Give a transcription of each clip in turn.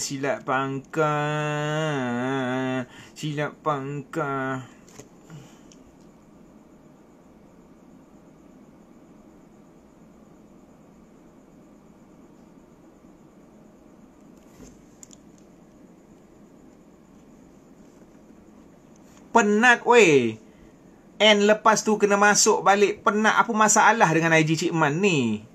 Silat pangkal. Silat pangkal. Penat weh. And lepas tu kena masuk balik. Penat. Apa masalah dengan IG Cik Man ni?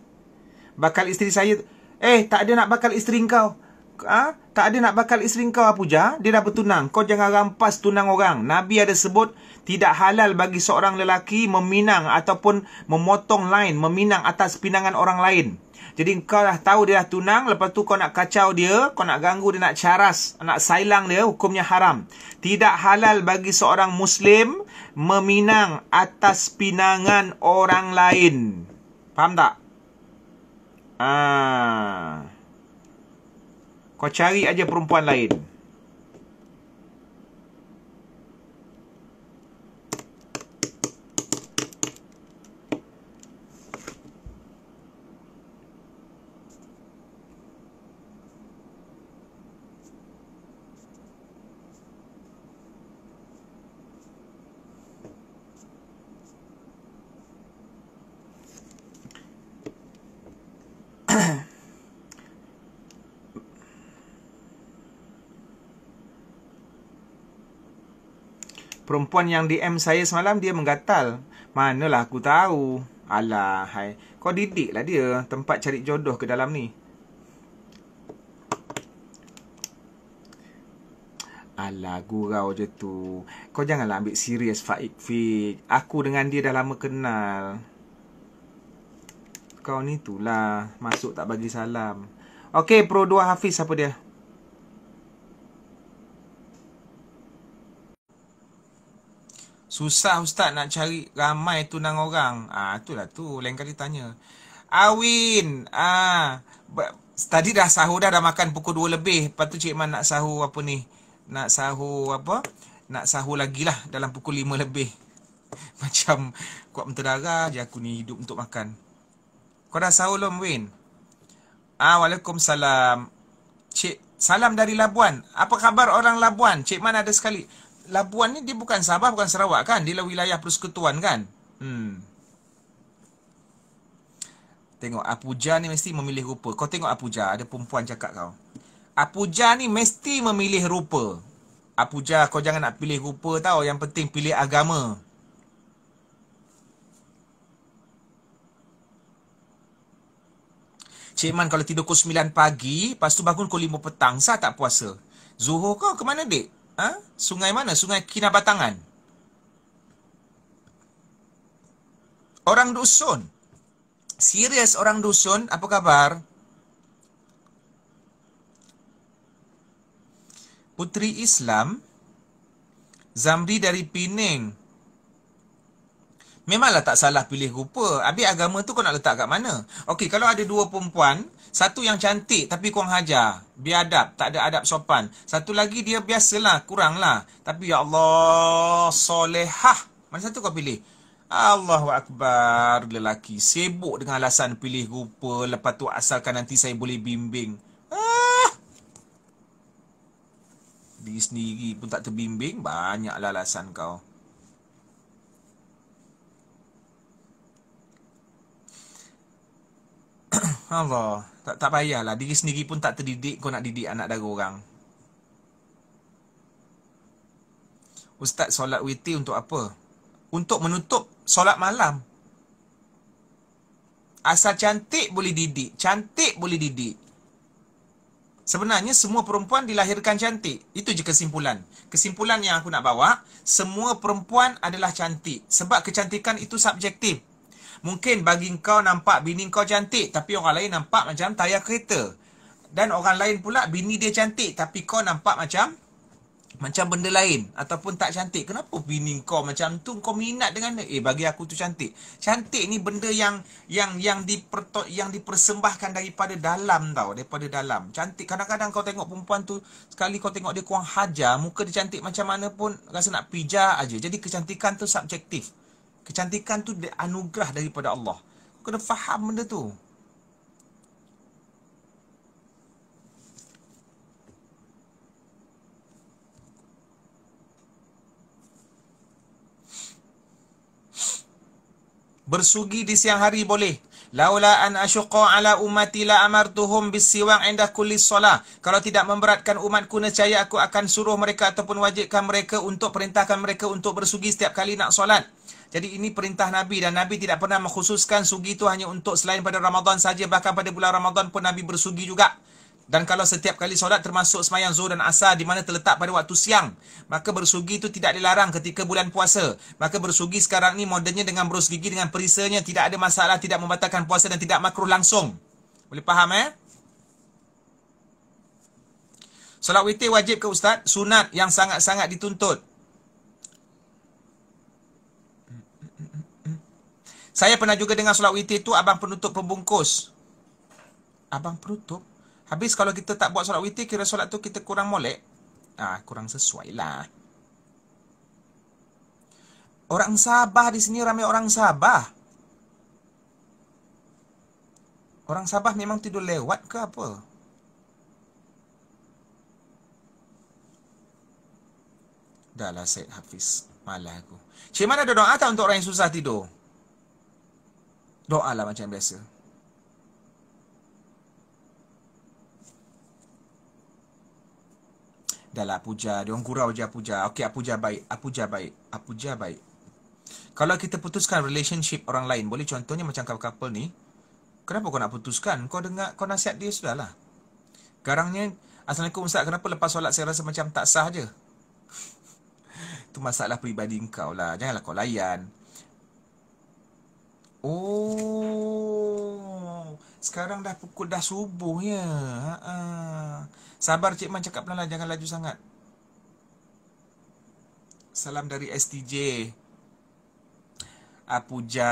Bakal isteri saya. Tak ada nak bakal isteri kau. Tak ada nak bakal isteri kau, Apuja. Dia dah bertunang. Kau jangan rampas tunang orang. Nabi ada sebut, tidak halal bagi seorang lelaki meminang ataupun memotong line, meminang atas pinangan orang lain. Jadi kau dah tahu dia dah tunang, lepas tu kau nak kacau dia, kau nak ganggu dia, nak caras, nak sailang dia, hukumnya haram. Tidak halal bagi seorang Muslim meminang atas pinangan orang lain. Faham tak? Kau cari aja perempuan lain. Perempuan yang DM saya semalam, dia menggatal. Manalah aku tahu. Alah, hai. Kau didiklah dia tempat cari jodoh ke dalam ni. Alah, gurau je tu. Kau janganlah ambil serius, Faik Fik. Aku dengan dia dah lama kenal. Kau ni itulah. Masuk tak bagi salam. Okey, Pro 2 Hafiz, siapa dia? Susah Ustaz nak cari ramai tunang orang. Itulah tu. Lain kali tanya. Awin. Tadi dah sahur dah makan pukul 2 lebih. Lepas tu Cik Man nak sahur apa ni? Nak sahur apa? Nak sahur lagi lah dalam pukul 5 lebih. Macam kuat mentedara je aku ni hidup untuk makan. Kau dah sahur belum, Win? Waalaikumsalam. Cik, salam dari Labuan. Apa khabar orang Labuan? Cik Man ada sekali. Labuan ni dia bukan Sabah, bukan Sarawak kan? Dia lah wilayah persekutuan kan? Tengok, Apuja ni mesti memilih rupa. Kau tengok Apuja, ada perempuan cakap kau. Apuja ni mesti memilih rupa. Apuja, kau jangan nak pilih rupa tau. Yang penting pilih agama. Cik Man kalau tidur pukul 9 pagi, lepas tu bangun pukul 5 petang, sah tak puasa? Zuhur kau ke mana, dek? Sungai mana? Sungai Kinabatangan. Orang dusun. Serius orang dusun, apa khabar? Putri Islam Zamri dari Pening. Memanglah tak salah pilih rupa. Habis agama tu kau nak letak kat mana? Okey, kalau ada dua perempuan, satu yang cantik tapi kurang hajar, biadab, tak ada adab sopan. Satu lagi dia biasalah, kuranglah. Tapi ya Allah, solehah. Mana satu kau pilih? Allahu Akbar, lelaki sibuk dengan alasan pilih rupa, lepas tu asalkan nanti saya boleh bimbing. Diri sendiri pun tak terbimbing, banyaklah alasan kau. Allah, tak payahlah. Diri sendiri pun tak terdidik, kau nak didik anak dara orang. Ustaz, solat witir untuk apa? Untuk menutup solat malam. Asal cantik boleh didik. Cantik boleh didik. Sebenarnya semua perempuan dilahirkan cantik. Itu je kesimpulan. Kesimpulan yang aku nak bawa, semua perempuan adalah cantik. Sebab kecantikan itu subjektif. Mungkin bagi kau nampak bini kau cantik, tapi orang lain nampak macam tayar kereta. Dan orang lain pula bini dia cantik, tapi kau nampak macam benda lain. Ataupun tak cantik. Kenapa bini kau macam tu, kau minat dengan dia? Bagi aku tu cantik. Cantik ni benda yang dipersembahkan daripada dalam tau. Daripada dalam. Cantik. Kadang-kadang kau tengok perempuan tu, sekali kau tengok dia kurang hajar, muka dia cantik macam mana pun, rasa nak pijak aja. Jadi kecantikan tu subjektif. Kecantikan tu anugerah daripada Allah. Kau kena faham benda tu. Bersugi di siang hari boleh. Laula an asyqa ala ummati la amartuhum bisiwak inda kulli solah. Kalau tidak memberatkan umatku, nescaya aku akan suruh mereka ataupun wajibkan mereka untuk perintahkan mereka untuk bersugi setiap kali nak solat. Jadi ini perintah Nabi, dan Nabi tidak pernah mengkhususkan sugi itu hanya untuk selain pada Ramadan saja. Bahkan pada bulan Ramadan pun Nabi bersugi juga. Dan kalau setiap kali solat termasuk semayang zuhur dan asar di mana terletak pada waktu siang, maka bersugi itu tidak dilarang ketika bulan puasa. Maka bersugi sekarang ni modelnya dengan berus gigi dengan perisanya, tidak ada masalah, tidak membatalkan puasa dan tidak makruh langsung. Boleh faham Solat witir wajib ke Ustaz? Sunat yang sangat-sangat dituntut. Saya pernah juga dengar solat witir tu abang penutup pembungkus. Abang penutup? Habis kalau kita tak buat solat witir, kira solat tu kita kurang molek. Kurang sesuai lah. Orang Sabah di sini ramai orang Sabah. Orang Sabah memang tidur lewat ke apa? Dah lah Syed Hafiz. Malah aku. Cik Man ada doa tak untuk orang yang susah tidur? Doa lah macam biasa. Dah lah Apuja. Dia orang gurau je Apuja. Okey, Apuja baik. Apuja baik. Apuja baik. Kalau kita putuskan relationship orang lain, boleh contohnya macam couple ni. Kenapa kau nak putuskan? Kau dengar, kau nasihat dia sudahlah. Garangnya, Assalamualaikum Ustaz, kenapa lepas solat saya rasa macam tak sah je? Itu masalah peribadi kau lah. Janganlah kau layan. Oh, sekarang dah pukul dah subuh ya. Sabar Cik Man, cakap pelan-pelan, jangan laju sangat. Salam dari STJ. Apuja.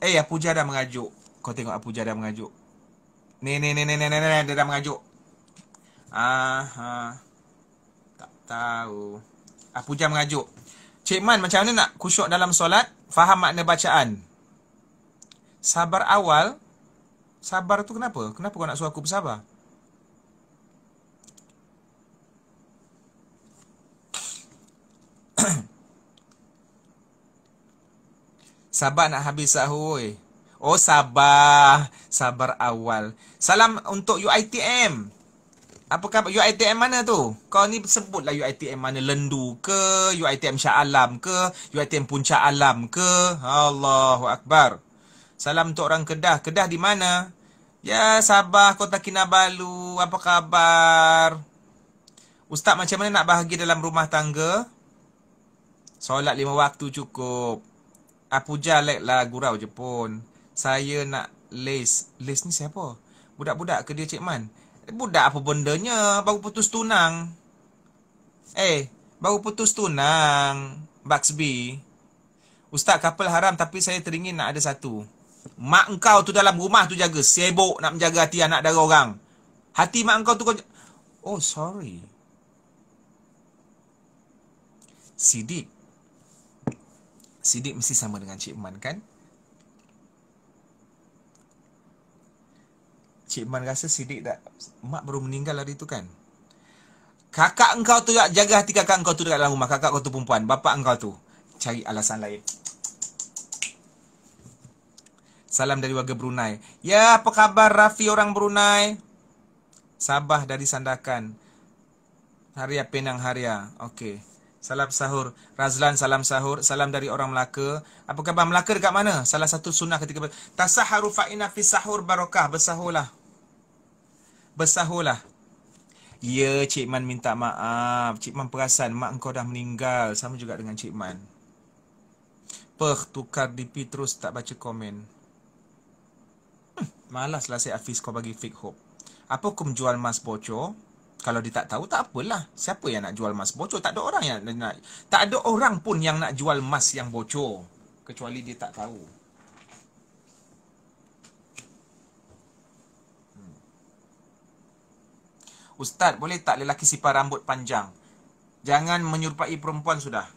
Apuja dah mengajuk. Kau tengok Apuja dah mengajuk. Ni, dia dah mengajuk. Tak tahu. Apuja mengajuk. Cik Man, macam mana nak khusyuk dalam solat? Faham makna bacaan. Sabar awal. Sabar tu kenapa? Kenapa kau nak suruh aku bersabar? Sabar nak habis sahur. Oh, sabar. Sabar awal. Salam untuk UiTM. Apa khabar? UiTM mana tu? Kau ni sebutlah UiTM mana. Lendu ke? UiTM Shah Alam ke? UiTM Puncak Alam ke? Allahu Akbar. Salam untuk orang Kedah. Kedah di mana? Ya, Sabah, Kota Kinabalu. Apa khabar? Ustaz, macam mana nak bahagia dalam rumah tangga? Solat 5 waktu cukup. Apuja like lah, gurau je pun. Saya nak les. Les ni siapa? Budak-budak ke dia Cik Man? Budak apa bendanya? Baru putus tunang. Baru putus tunang. Bugsby. Ustaz, couple haram tapi saya teringin nak ada satu. Mak engkau tu dalam rumah tu jaga. Sibuk nak menjaga hati anak dara orang. Hati mak engkau tu kau... Oh, sorry. Sidik mesti sama dengan Cik Man kan? Cik Man rasa Sidik dah... Mak baru meninggal hari tu kan? Kakak engkau tu jaga hati kakak engkau tu dekat dalam rumah. Kakak kau tu perempuan. Bapak engkau tu. Cari alasan lain. Salam dari warga Brunei. Ya, apa khabar Rafi orang Brunei? Sabah dari Sandakan. Haria Penang Haria. Okey. Salam sahur. Razlan, salam sahur. Salam dari orang Melaka. Apa khabar Melaka dekat mana? Salah satu sunnah ketika tasaharu fa inna fi sahur barakah. Bersahurlah. Bersahurlah. Ya, Cik Man minta maaf. Cik Man perasan mak engkau dah meninggal. Sama juga dengan Cik Man. Tukar DP terus tak baca komen. Malaslah saya Hafiz kau bagi fake hope. Apa hukum jual emas bocor? Kalau dia tak tahu, tak apalah. Siapa yang nak jual emas bocor? Tak ada orang yang nak. Tak ada orang pun yang nak jual emas yang bocor. Kecuali dia tak tahu. Ustaz, boleh tak lelaki sipar rambut panjang? Jangan menyerupai perempuan sudah.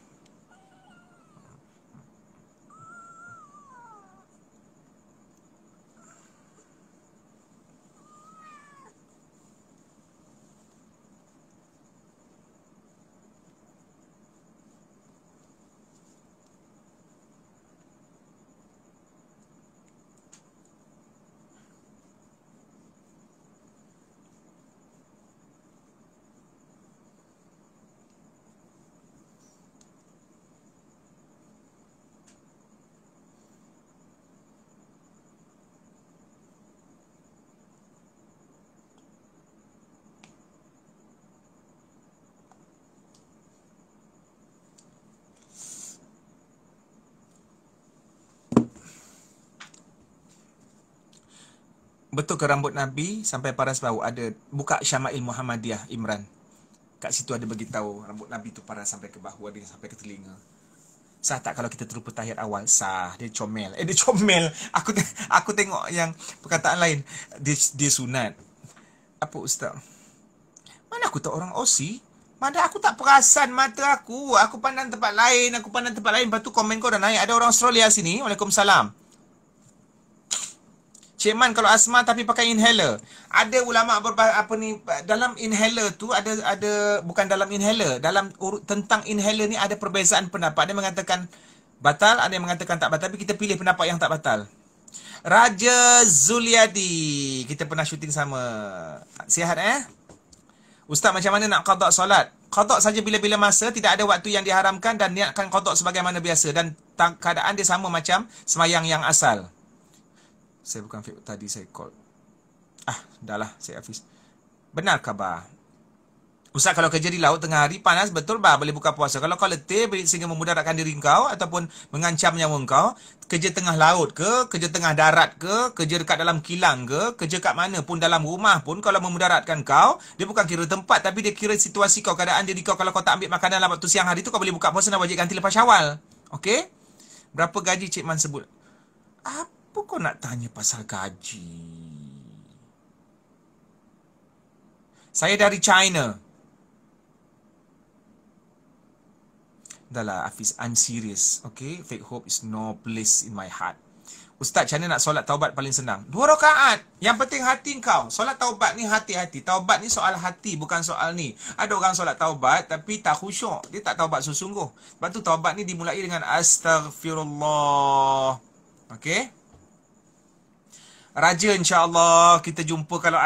Betul ke rambut Nabi sampai paras bau? Ada. Buka Syama'il Muhammadiyah, Imran. Kat situ ada bagi tahu rambut Nabi tu paras sampai ke bahu, ada sampai ke telinga. Sah tak kalau kita terlupa tahiyat awal? Sah. Dia comel. Dia comel. Aku tengok yang perkataan lain. Dia sunat. Apa Ustaz? Mana aku tahu orang Aussie? Mana aku tak perasan mata aku. Aku pandang tempat lain. Lepas tu komen kau dah naik. Ada orang Australia sini. Waalaikumsalam. Cik Man, kalau asma tapi pakai inhaler. Ada ulama dalam inhaler tu ada bukan dalam inhaler, tentang inhaler ni ada perbezaan pendapat. Ada yang mengatakan batal, ada yang mengatakan tak batal, tapi kita pilih pendapat yang tak batal. Raja Zuliadi, kita pernah syuting sama. Sihat Ustaz, macam mana nak qada solat? Qada saja bila-bila masa, tidak ada waktu yang diharamkan dan niatkan qada sebagaimana biasa dan keadaan dia sama macam semayang yang asal. Saya bukan fake tadi, saya call. Dah lah, saya Hafiz. Benar khabar. Ustaz, kalau kerja di laut tengah hari panas, betul bah boleh buka puasa. Kalau kau letih sehingga memudaratkan diri kau ataupun mengancam nyawa kau, kerja tengah laut ke, kerja tengah darat ke, kerja dekat dalam kilang ke, kerja kat mana pun dalam rumah pun, kalau memudaratkan kau, dia bukan kira tempat tapi dia kira situasi kau, keadaan diri kau. Kalau kau tak ambil makanan dalam waktu siang hari tu, kau boleh buka puasa dan wajib ganti lepas Syawal. Okey? Berapa gaji Cik Man sebut? Apa kau nak tanya pasal gaji? Saya dari China. Dah lah Hafiz, I'm serious. Okay, fake hope is no place in my heart. Ustaz, macam mana nak solat taubat paling senang? 2 rakaat. Yang penting hati kau. Solat taubat ni hati-hati. Taubat ni soal hati, bukan soal ni. Ada orang solat taubat tapi tak khusyuk. Dia tak taubat sungguh-sungguh. Sebab tu taubat ni dimulai dengan astaghfirullah. Okay? Raja, insya-Allah kita jumpa kalau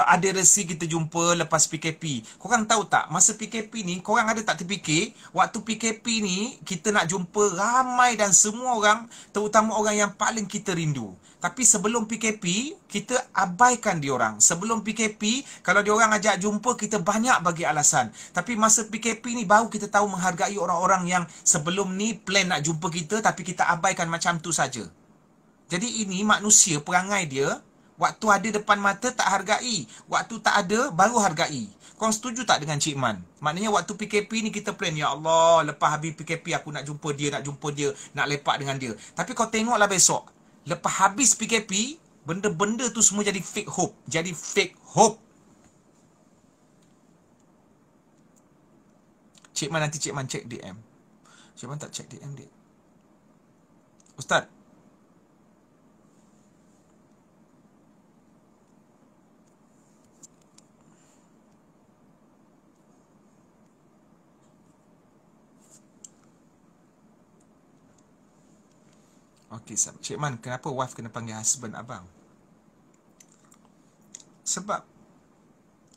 ada resi, kita jumpa lepas PKP. Korang tahu tak, masa PKP ni korang ada tak terfikir waktu PKP ni kita nak jumpa ramai dan semua orang, terutama orang yang paling kita rindu. Tapi sebelum PKP kita abaikan diorang. Sebelum PKP kalau diorang ajak jumpa, kita banyak bagi alasan. Tapi masa PKP ni baru kita tahu menghargai orang-orang yang sebelum ni plan nak jumpa kita tapi kita abaikan macam tu saja. Jadi ini manusia, perangai dia, waktu ada depan mata tak hargai, waktu tak ada baru hargai. Kau setuju tak dengan Cik Man? Maknanya waktu PKP ni kita plan, ya Allah, lepas habis PKP aku nak jumpa dia, nak lepak dengan dia. Tapi kau tengoklah besok, lepas habis PKP, benda-benda tu semua jadi fake hope. Jadi fake hope. Cik Man, nanti Cik Man cek DM. Cik Man tak cek DM dia. Ustaz, okey, Cik Man, kenapa wife kena panggil husband abang? Sebab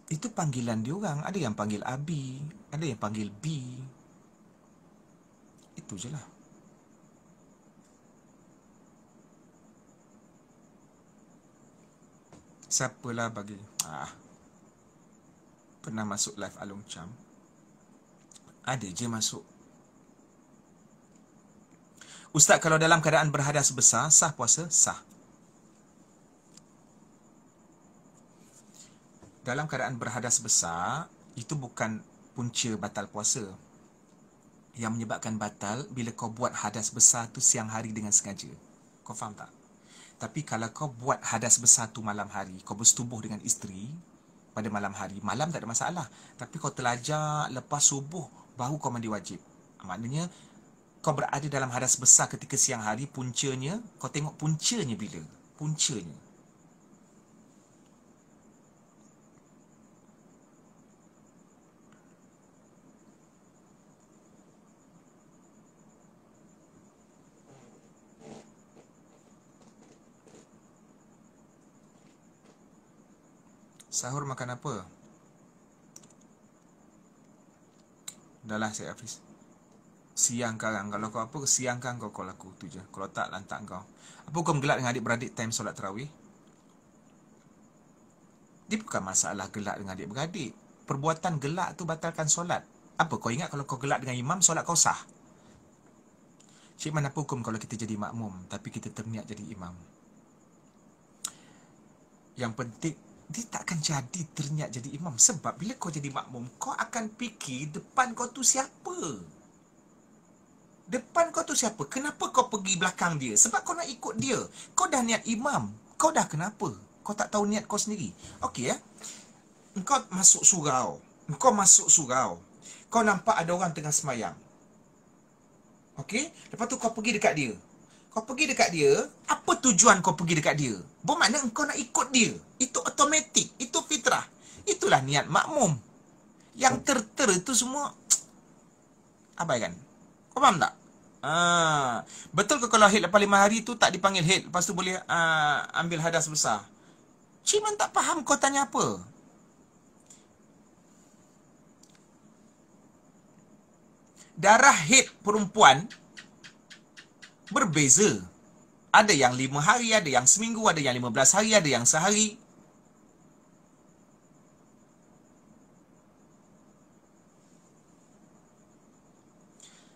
itu panggilan dia orang. Ada yang panggil Abi, ada yang panggil B. Itu je lah. Siapalah bagi pernah masuk live Along Cham, ada je masuk. Ustaz, kalau dalam keadaan berhadas besar, sah puasa? Sah. Dalam keadaan berhadas besar, itu bukan punca batal puasa. Yang menyebabkan batal, bila kau buat hadas besar tu siang hari dengan sengaja. Kau faham tak? Tapi kalau kau buat hadas besar tu malam hari, kau bersetubuh dengan isteri pada malam hari, malam tak ada masalah. Tapi kau telajak lepas subuh, baru kau mandi wajib. Maknanya, kau berada dalam hadas besar ketika siang hari, puncanya, kau tengok puncanya bila? Puncanya. Sahur makan apa? Dah lah, saya Hafiz. Siang sekarang. Kalau kau apa, siangkan kau call aku. Tu je. Kalau tak, lantak kau. Apa kau gelak dengan adik-beradik time solat tarawih? Dia bukan masalah gelak dengan adik-beradik. Perbuatan gelak tu batalkan solat. Apa kau ingat kalau kau gelak dengan imam, solat kau sah? Cik Man, apa hukum kalau kita jadi makmum tapi kita terniat jadi imam? Yang penting, dia takkan jadi terniat jadi imam. Sebab bila kau jadi makmum, kau akan fikir depan kau tu siapa. Depan kau tu siapa? Kenapa kau pergi belakang dia? Sebab kau nak ikut dia. Kau dah niat imam. Kau dah kenapa? Kau tak tahu niat kau sendiri. Okey ya. Engkau masuk surau. Kau nampak ada orang tengah semayang. Okey? Lepas tu kau pergi dekat dia. Apa tujuan kau pergi dekat dia? Bermakna engkau nak ikut dia. Itu automatik. Itu fitrah. Itulah niat makmum. Yang tertera tu semua abaikan. Kau faham tak? Betul ke kalau haid lepas 5 hari tu tak dipanggil haid, lepas tu boleh ambil hadas besar? Cik Man tak faham kau tanya apa. Darah haid perempuan berbeza. Ada yang 5 hari, ada yang seminggu, ada yang 15 hari, ada yang sehari.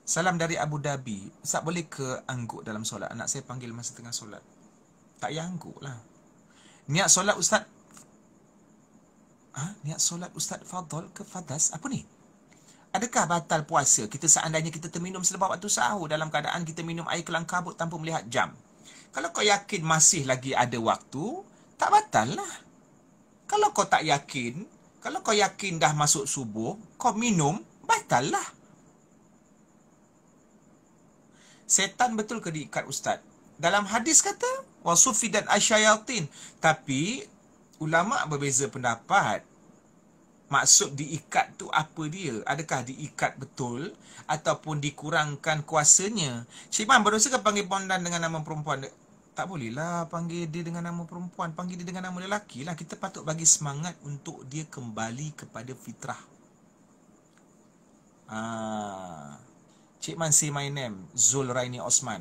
Salam dari Abu Dhabi. Ustaz boleh ke angguk dalam solat? Anak saya panggil masa tengah solat. Tak payah angguk lah. Niat solat Ustaz. Niat solat Ustaz Fadol ke Fadas? Apa ni? Adakah batal puasa kita seandainya kita terminum selepas waktu sahur dalam keadaan kita minum air kelang kabut tanpa melihat jam? Kalau kau yakin masih lagi ada waktu, tak batal lah. Kalau kau tak yakin, kalau kau yakin dah masuk subuh, kau minum, batal lah. Setan betul ke diikat Ustaz? Dalam hadis kata wasufidan asyayatin. Tapi ulama berbeza pendapat. Maksud diikat tu apa dia? Adakah diikat betul ataupun dikurangkan kuasanya? Cik Man, berdosa ke panggil bondan dengan nama perempuan? Tak bolehlah panggil dia dengan nama perempuan. Panggil dia dengan nama lelaki lah. Kita patut bagi semangat untuk dia kembali kepada fitrah. Cik Man say my name, Zul Raini Osman.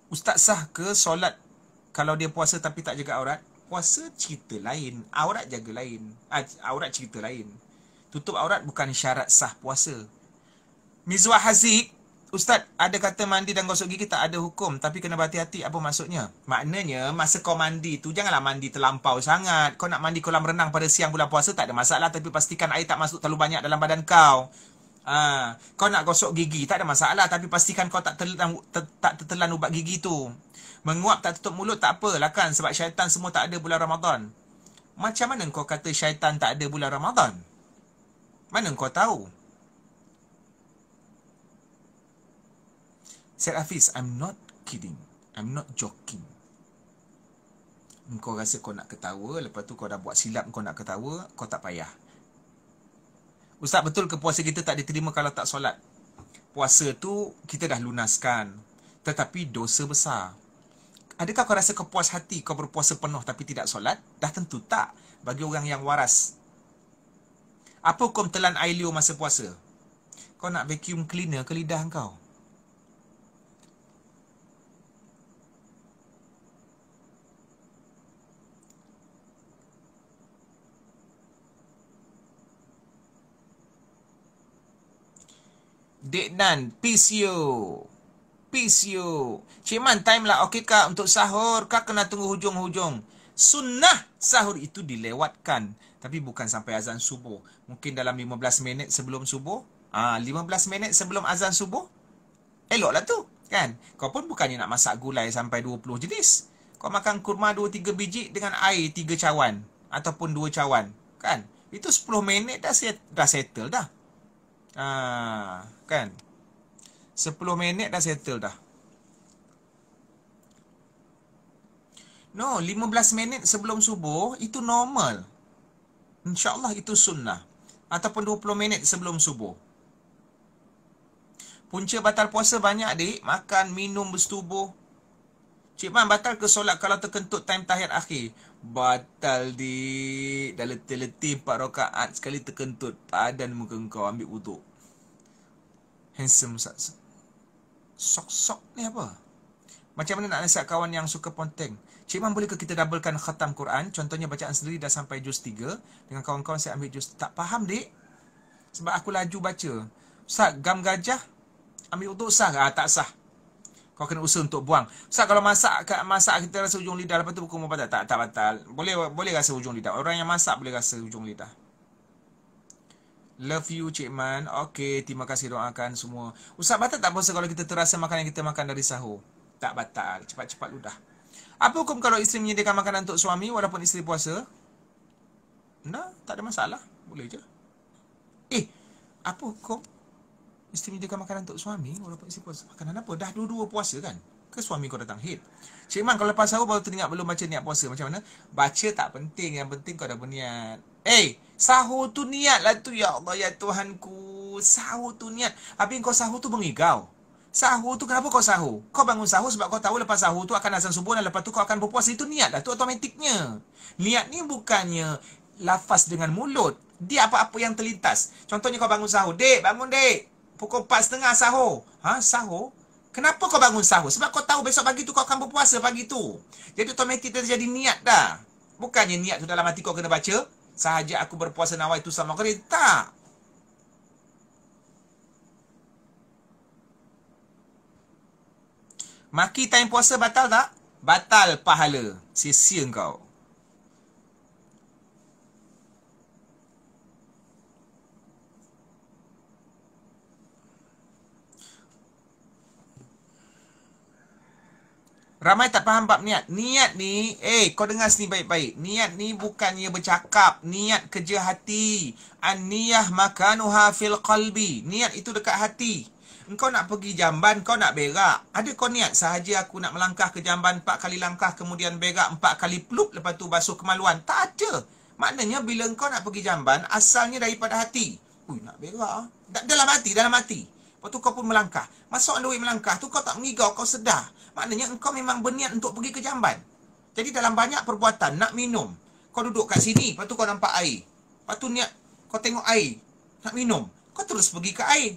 Ustaz sah ke solat kalau dia puasa tapi tak jaga aurat? Puasa cerita lain, aurat jaga lain. Aurat cerita lain. Tutup aurat bukan syarat sah puasa. Mizwah Haziq, Ustaz, ada kata mandi dan gosok gigi tak ada hukum, tapi kena berhati-hati. Apa maksudnya? Maknanya, masa kau mandi tu, janganlah mandi terlampau sangat. Kau nak mandi kolam renang pada siang bulan puasa, tak ada masalah. Tapi pastikan air tak masuk terlalu banyak dalam badan kau. Kau nak gosok gigi, tak ada masalah. Tapi pastikan kau tak tertelan ubat gigi tu. Menguap tak tutup mulut, tak apalah kan. Sebab syaitan semua tak ada bulan Ramadan. Macam mana kau kata syaitan tak ada bulan Ramadan? Mana kau tahu? Syed Hafiz, I'm not kidding. I'm not joking. Kau rasa kau nak ketawa, lepas tu kau dah buat silap kau nak ketawa, kau tak payah. Ustaz, betul ke puasa kita tak diterima kalau tak solat? Puasa tu kita dah lunaskan, tetapi dosa besar. Adakah kau rasa kau puas hati kau berpuasa penuh tapi tidak solat? Dah tentu tak, bagi orang yang waras. Apa hukum telan air liur masa puasa? Kau nak vacuum cleaner ke lidah kau? Dek Nan, peace you. Cik Man, time lah okey kak untuk sahur. Kak kena tunggu hujung-hujung. Sunnah sahur itu dilewatkan. Tapi bukan sampai azan subuh. Mungkin dalam 15 minit sebelum subuh. 15 minit sebelum azan subuh. Eloklah tu, kan? Kau pun bukannya nak masak gulai sampai 20 jenis. Kau makan kurma 2-3 biji dengan air 3 cawan. Ataupun 2 cawan. Kan? Itu 10 minit dah settle dah. Kan? 10 minit dah settle dah. No, 15 minit sebelum subuh itu normal. InsyaAllah itu sunnah. Ataupun 20 minit sebelum subuh. Punca batal puasa banyak, dik. Makan, minum bersetubuh. Cik Man, batal ke solat kalau terkentut time tahiyat akhir? Batal, dik. Dah letih-letih 4 rakaat sekali terkentut. Padan muka kau, ambil wuduk. Handsome Ustaz. Sok-sok ni apa? Macam mana nak nasihat kawan yang suka ponteng? Cik Man, boleh ke kita doublekan khatam Quran? Contohnya bacaan sendiri dah sampai juz 3. Dengan kawan-kawan saya ambil juz. Tak faham, dik. Sebab aku laju baca. Ustaz, gam gajah ambil wuduk sah? Tak sah. Kau kena usaha untuk buang. Ustaz, kalau masak kita rasa ujung lidah, lepas tu hukum batal. Tak batal. Boleh rasa ujung lidah. Orang yang masak boleh rasa ujung lidah. Love you, Cik Man. Okey, terima kasih, doakan semua. Ustaz, batal tak puasa kalau kita terasa makanan yang kita makan dari sahur? Tak batal. Cepat-cepat ludah. Apa hukum kalau isteri menyediakan makanan untuk suami walaupun isteri puasa? Nah, tak ada masalah. Boleh je. Apa hukum isteri menyediakan makanan untuk suami walaupun isteri puasa? Makanan apa? Dah dua-dua puasa kan? Ke suami kau datang haid? Cik Man, kalau lepas sahur baru teringat belum baca niat puasa, macam mana? Baca tak penting, yang penting kau dah berniat. Sahur tu niat lah tu, ya Allah, ya Tuhanku. Sahur tu niat. Habis kau sahur tu mengigau. Sahur tu kenapa kau sahur? Kau bangun sahur sebab kau tahu lepas sahur tu akan azan subuh dan lepas tu kau akan berpuasa. Itu niat lah, tu automatiknya. Niat ni bukannya lafaz dengan mulut. Dia apa-apa yang terlintas. Contohnya kau bangun sahur. Dek, bangun dek. Pukul 4.30 sahur. Sahur? Kenapa kau bangun sahur? Sebab kau tahu besok pagi tu kau akan berpuasa pagi tu. Jadi automatik terjadi niat dah. Bukannya niat tu dalam hati kau kena baca, sahaja aku berpuasa nawaitu sama maghrib. Tak. Maki time puasa batal tak? Batal pahala. Sia-sia kau. Ramai tak faham bab niat. Niat ni, kau dengar sini baik-baik. Niat ni bukannya bercakap. Niat kerja hati. An-niyah makanuha fil qalbi. Niat itu dekat hati. Engkau nak pergi jamban, kau nak berak. Ada kau niat, sahaja aku nak melangkah ke jamban 4 kali langkah, kemudian berak 4 kali plup, lepas tu basuh kemaluan. Tak ada. Maknanya bila engkau nak pergi jamban, asalnya daripada hati. Nak berak. Dalam hati. Lepas tu kau pun melangkah. Masuk on the way melangkah tu kau tak mengigau, kau sedar. Maknanya engkau memang berniat untuk pergi ke jamban. Jadi dalam banyak perbuatan, nak minum, kau duduk kat sini, lepas tu kau nampak air. Lepas tu niat, kau tengok air, nak minum, kau terus pergi ke air.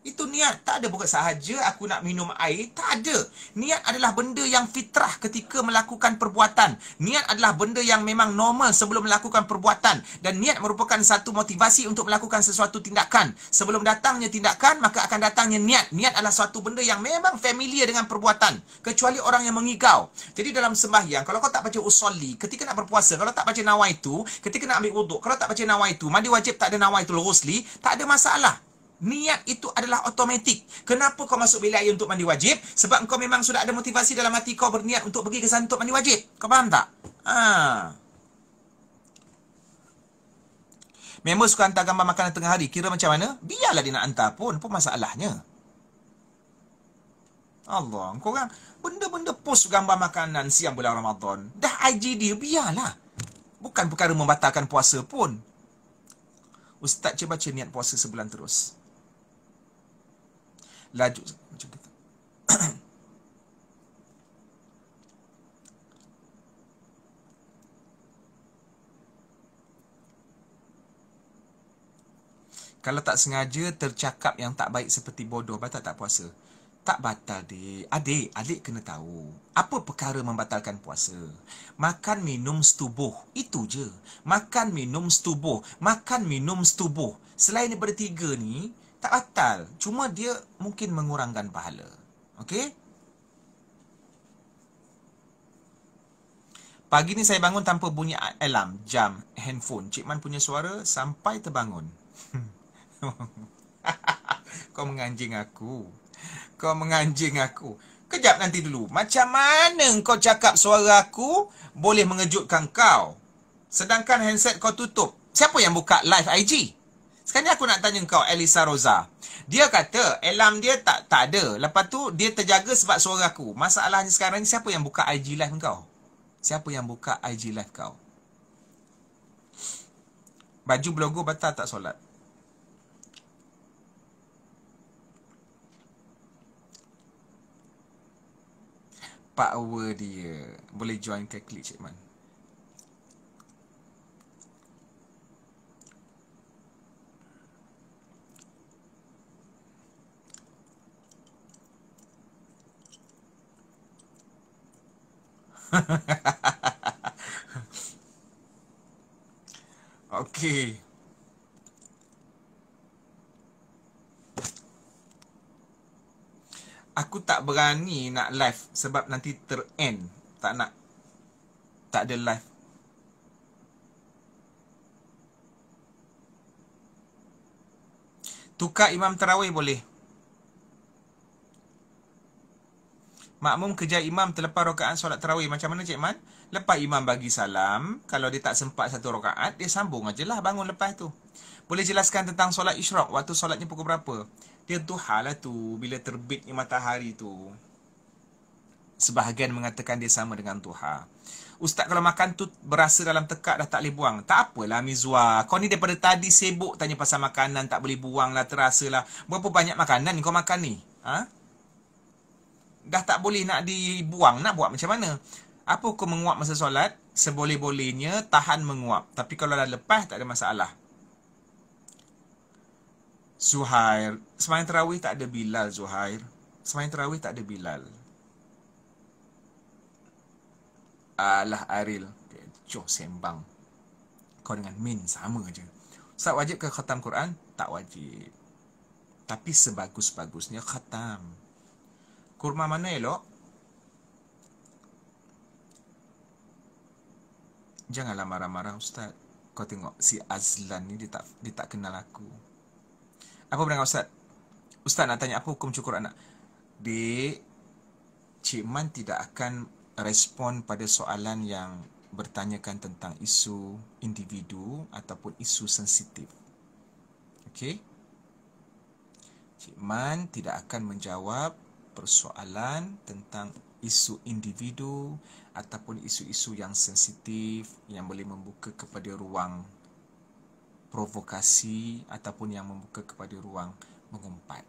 Itu niat. Tak ada bukan sahaja aku nak minum air. Tak ada. Niat adalah benda yang fitrah ketika melakukan perbuatan. Niat adalah benda yang memang normal sebelum melakukan perbuatan. Dan niat merupakan satu motivasi untuk melakukan sesuatu tindakan. Sebelum datangnya tindakan, maka akan datangnya niat. Niat adalah suatu benda yang memang familiar dengan perbuatan. Kecuali orang yang mengigau. Jadi dalam sembahyang, kalau kau tak baca usolli, ketika nak berpuasa, kalau tak baca nawaitu, ketika nak ambil wuduk, kalau tak baca nawaitu, mandi wajib tak ada nawaitul ghusli, tak ada masalah. Niat itu adalah automatik. Kenapa kau masuk bilik air untuk mandi wajib? Sebab kau memang sudah ada motivasi dalam hati kau berniat untuk pergi ke sana untuk mandi wajib. Kau faham tak? Member suka hantar gambar makanan tengah hari. Kira macam mana? Biarlah dia nak hantar pun. Apa masalahnya? Allah, kau orang benda-benda post gambar makanan siang bulan Ramadan. Dah IG dia, biarlah. Bukan perkara membatalkan puasa pun. Ustaz, cuba baca niat puasa sebulan terus. Laju macam tu. Kalau tak sengaja tercakap yang tak baik seperti bodoh, batal tak puasa? Tak batal, dik. Adik kena tahu. Apa perkara membatalkan puasa? Makan minum setubuh. Itu je. Makan minum setubuh. Makan minum setubuh. Selain daripada 3 ni, tak batal. Cuma dia mungkin mengurangkan pahala. Okey? Pagi ni saya bangun tanpa bunyi alarm, jam, handphone. Cik Man punya suara sampai terbangun. Kau menganjing aku. Kejap nanti dulu. Macam mana kau cakap suara aku boleh mengejutkan kau? Sedangkan handset kau tutup. Siapa yang buka live IG? Sekarang aku nak tanya kau, Elisa Rosa. Dia kata alarm dia tak ada. Lepas tu dia terjaga sebab suara aku. Masalahnya sekarang ni, siapa yang buka IG live kau? Siapa yang buka IG live kau? Baju berlogo batal tak solat? Power dia. Boleh join ke klik Cik Man. Okey. Aku tak berani nak live sebab nanti ter-end. Tak nak. Tak ada live. Tukar imam tarawih boleh. Makmum kejar imam terlepas rakaat solat tarawih. Macam mana Cik Man? Lepas imam bagi salam, kalau dia tak sempat satu rakaat, dia sambung aje lah bangun lepas tu. Boleh jelaskan tentang solat isyraq, waktu solatnya pukul berapa? Dia duha lah tu, bila terbitnya matahari tu. Sebahagian mengatakan dia sama dengan duha. Ustaz, kalau makan tu berasa dalam tekak dah tak boleh buang. Tak apalah Mizwa. Kau ni daripada tadi sibuk tanya pasal makanan, tak boleh buang lah, terasa lah. Berapa banyak makanan kau makan ni? Ha? Dah tak boleh nak dibuang, nak buat macam mana? Apa hukum menguap masa solat? Seboleh-bolehnya tahan menguap. Tapi kalau dah lepas, tak ada masalah. Zuhair, sembahyang tarawih tak ada Bilal, Zuhair. Sembahyang tarawih tak ada Bilal. Alah Aril, kecoh sembang. Kau dengan Min sama je. Ustaz, wajib ke khatam Quran? Tak wajib. Tapi sebagus-bagusnya khatam. Kurma mana elok? Janganlah marah-marah Ustaz. Kau tengok si Azlan ni dia tak kenal aku. Apa benar Ustaz? Ustaz nak tanya apa hukum cukur anak? Dek, Cik Man tidak akan respon pada soalan yang bertanyakan tentang isu individu ataupun isu sensitif. Okey? Cik Man tidak akan menjawab persoalan tentang isu individu ataupun isu-isu yang sensitif yang boleh membuka kepada ruang provokasi ataupun yang membuka kepada ruang mengumpat.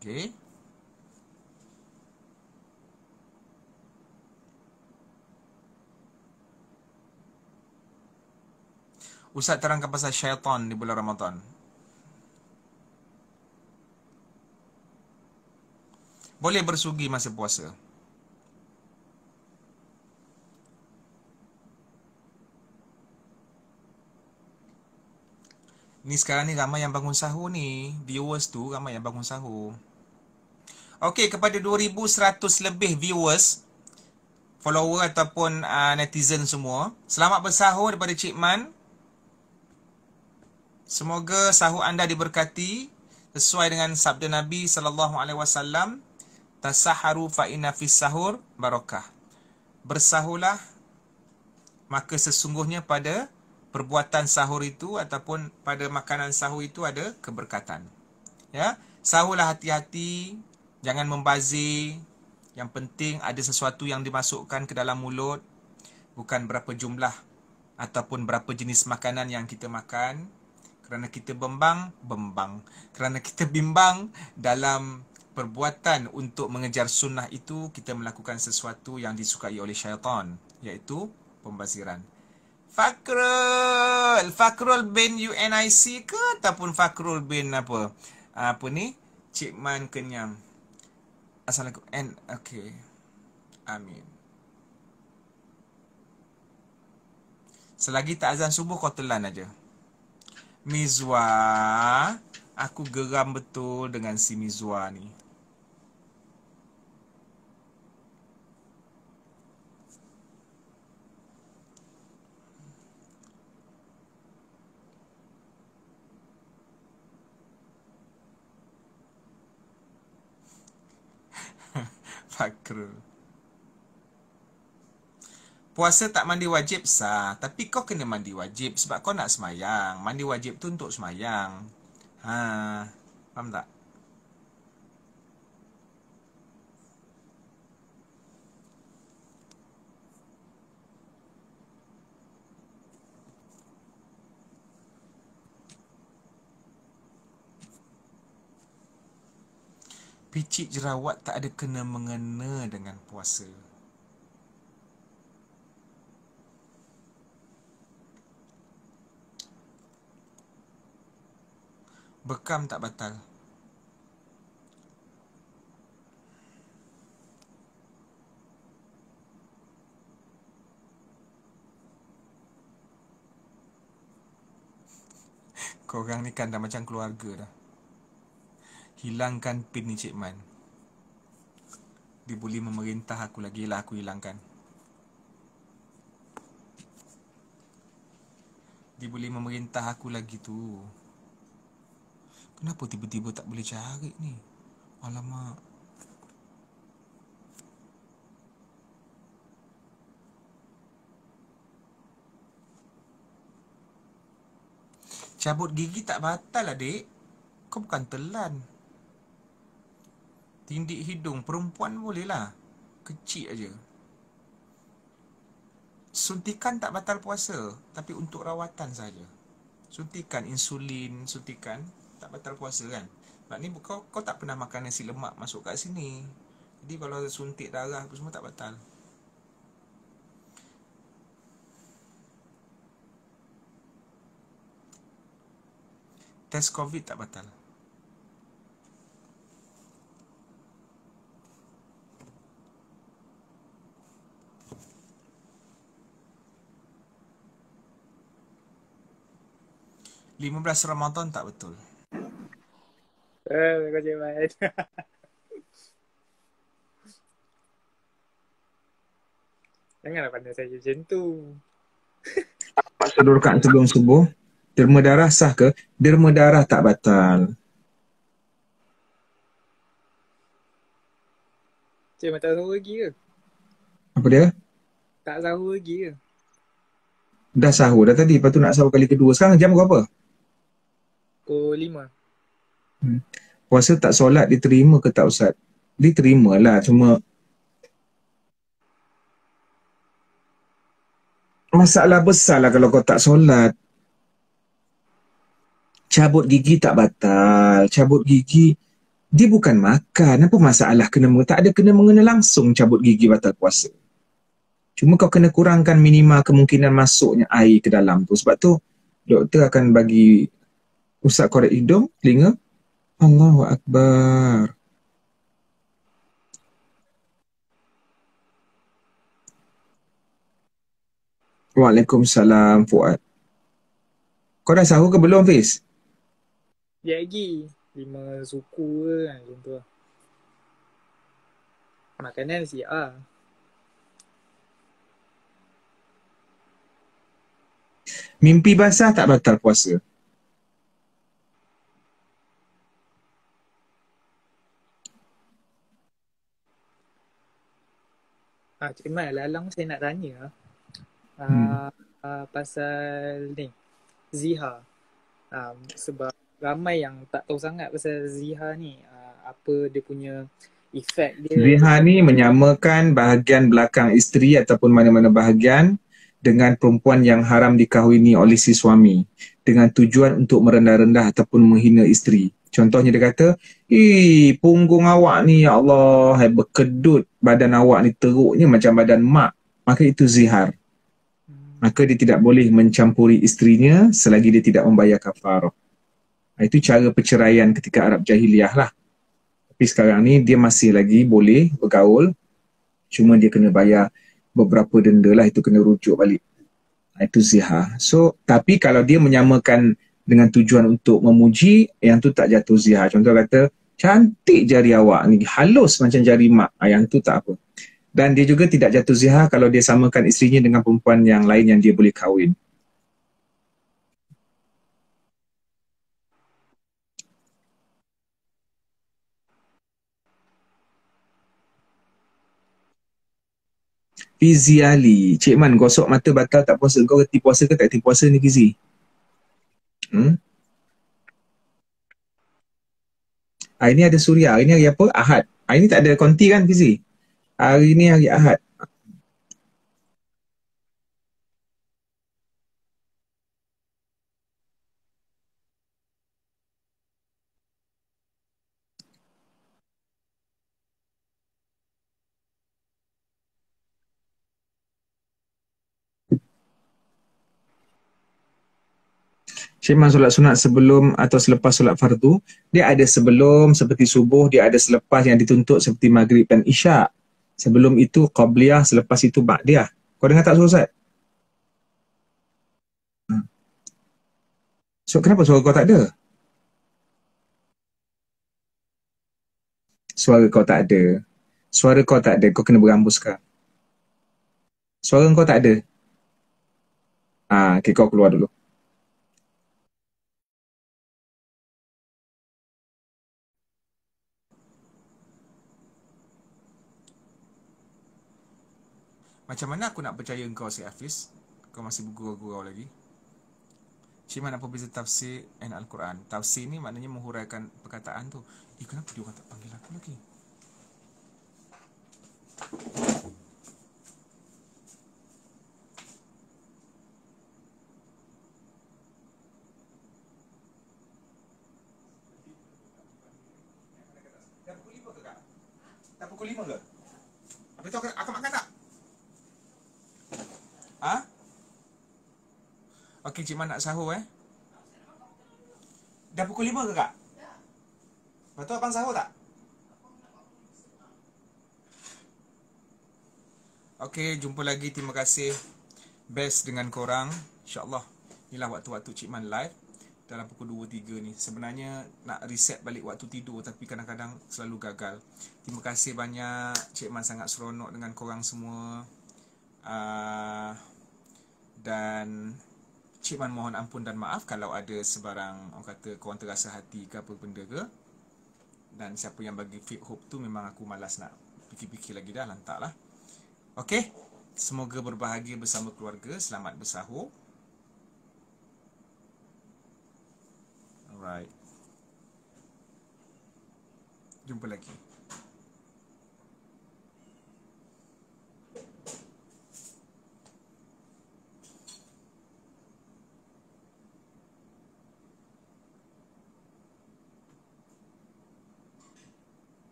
Okey? Ustaz terangkan pasal syaitan di bulan Ramadan. Boleh bersugi masa puasa. Ni sekarang ni ramai yang bangun sahur ni. Viewers tu ramai yang bangun sahur. Okey, kepada 2,100 lebih viewers, follower ataupun netizen semua, selamat bersahur daripada Cik Man. Semoga sahur anda diberkati sesuai dengan sabda Nabi SAW. Tasaharu fa inna fis sahur barakah. Bersahurlah, maka sesungguhnya pada perbuatan sahur itu ataupun pada makanan sahur itu ada keberkatan. Ya, sahurlah hati-hati, jangan membazir. Yang penting ada sesuatu yang dimasukkan ke dalam mulut, bukan berapa jumlah ataupun berapa jenis makanan yang kita makan. Kerana kita bembang. Kerana kita bimbang dalam perbuatan untuk mengejar sunnah itu, kita melakukan sesuatu yang disukai oleh syaitan, iaitu pembaziran. Fakrul bin UNIC ke ataupun Fakrul bin apa? Apa ni? Cik Man kenyang. Assalamualaikum. Okay. Amin. Selagi tak azan subuh kau telan aja. Mizwa, aku geram betul dengan si Mizwa ni. Fakrul. Puasa tak mandi wajib sah, tapi kau kena mandi wajib sebab kau nak semayang. Mandi wajib tu untuk semayang. Faham tak? Picit jerawat tak ada kena-mengena dengan puasa. Bekam tak batal. Korang ni kan dah macam keluarga dah. Hilangkan pin ni Cik Man. Dibuli memerintah aku lagi lah, aku hilangkan. Dibuli memerintah aku lagi tu. Kenapa tiba-tiba tak boleh cari ni? Alamak. Cabut gigi tak batal adik. Kau bukan telan. Tindik hidung perempuan boleh lah. Kecil aja. Suntikan tak batal puasa, tapi untuk rawatan saja. Suntikan insulin, suntikan tak batal puasa kan. Sebab ni kau tak pernah makan nasi lemak masuk kat sini. Jadi kalau suntik darah apa semua tak batal. Test COVID tak batal. Belas Ramadan tak betul. Kau jangan. Janganlah pandang saya macam tu. Masa 2 rakaat sebelum subuh, derma darah sah ke? Derma darah tak batal. Cik, tak sahur lagi ke? Apa dia? Tak sahur lagi ke? Dah sahur dah tadi, lepas tu nak sahur kali kedua. Sekarang jam berapa? Pukul 5. Puasa tak solat diterima ke tak Ustaz? Diterima lah, cuma masalah besar lah kalau kau tak solat. Cabut gigi tak batal. Cabut gigi, dia bukan makan. Apa masalah tak ada kena mengena langsung cabut gigi batal puasa. Cuma kau kena kurangkan minima kemungkinan masuknya air ke dalam tu. Sebab tu, doktor akan bagi usap korek hidung, telinga. Allahu Akbar. Waalaikumsalam, Fuad. Kau dah sahur ke belum, Fiz? Dia lagi 5 suku ke kan, macam tu lah. Makanan siap. Mimpi basah tak batal puasa? Cik Mat, lalang saya nak tanya pasal ni Ziha. Sebab ramai yang tak tahu sangat pasal Ziha ni. Apa dia punya efek dia. Ziha ni menyamakan bahagian belakang isteri ataupun mana-mana bahagian dengan perempuan yang haram dikahwini oleh si suami dengan tujuan untuk merendah-rendah ataupun menghina isteri. Contohnya dia kata, punggung awak ni ya Allah, berkedut, badan awak ni teruknya macam badan mak. Maka itu zihar. Maka dia tidak boleh mencampuri isterinya selagi dia tidak membayar kafarah. Itu cara perceraian ketika Arab Jahiliyah lah. Tapi sekarang ni dia masih lagi boleh bergaul, cuma dia kena bayar beberapa denda lah, itu kena rujuk balik. Itu zihar. So, tapi kalau dia menyamakan dengan tujuan untuk memuji, yang tu tak jatuh zihar. Contoh kata, cantik jari awak ni, halus macam jari mak. Yang tu tak apa. Dan dia juga tidak jatuh zihar kalau dia samakan isterinya dengan perempuan yang lain yang dia boleh kahwin. Fizi Ali. Cik Man, gosok mata batal tak puasa. Kau reti puasa ke tak reti puasa ni, Fizi? Hari ni ada Suria. Hari ni hari apa? Ahad. Hari ni tak ada konti kan, Fizi? Hari ni hari Ahad. Syekh solat sunat sebelum atau selepas solat fardu, dia ada sebelum seperti subuh, dia ada selepas yang dituntut seperti maghrib dan isyak. Sebelum itu qabliyah, selepas itu ba'diyah. Kau dengar tak suara Ustaz? So kenapa suara kau tak ada? Suara kau tak ada. Suara kau tak ada. Kau kena berambus sekarang. Suara kau tak ada. Okay, kau keluar dulu. Macam mana aku nak percaya kau, si Hafiz? Kau masih bergurau-gurau lagi. Cik Man, apa beza tafsir dan Al-Quran? Tafsir ni maknanya menghuraikan perkataan tu. Kenapa dia orang tak panggil aku lagi? Dah pukul 5 ke, Kak? Dah pukul 5 ke? Habis tu akan makan tak? Ha? Okey, Cik Man nak sahur Dah pukul 5 ke, Kak? Lepas tu abang sahur tak? Okey, jumpa lagi. Terima kasih. Best dengan korang. InsyaAllah. Inilah waktu-waktu Cik Man live dalam pukul 2-3 ni. Sebenarnya nak reset balik waktu tidur, tapi kadang-kadang selalu gagal. Terima kasih banyak. Cik Man sangat seronok dengan korang semua. Dan Cik Man mohon ampun dan maaf kalau ada sebarang orang kata korang terasa hati ke apa benda ke. Dan siapa yang bagi fake hope tu memang aku malas nak fikir-fikir lagi dah, lantak lah. Okey, semoga berbahagia bersama keluarga. Selamat bersahur. Alright. Jumpa lagi.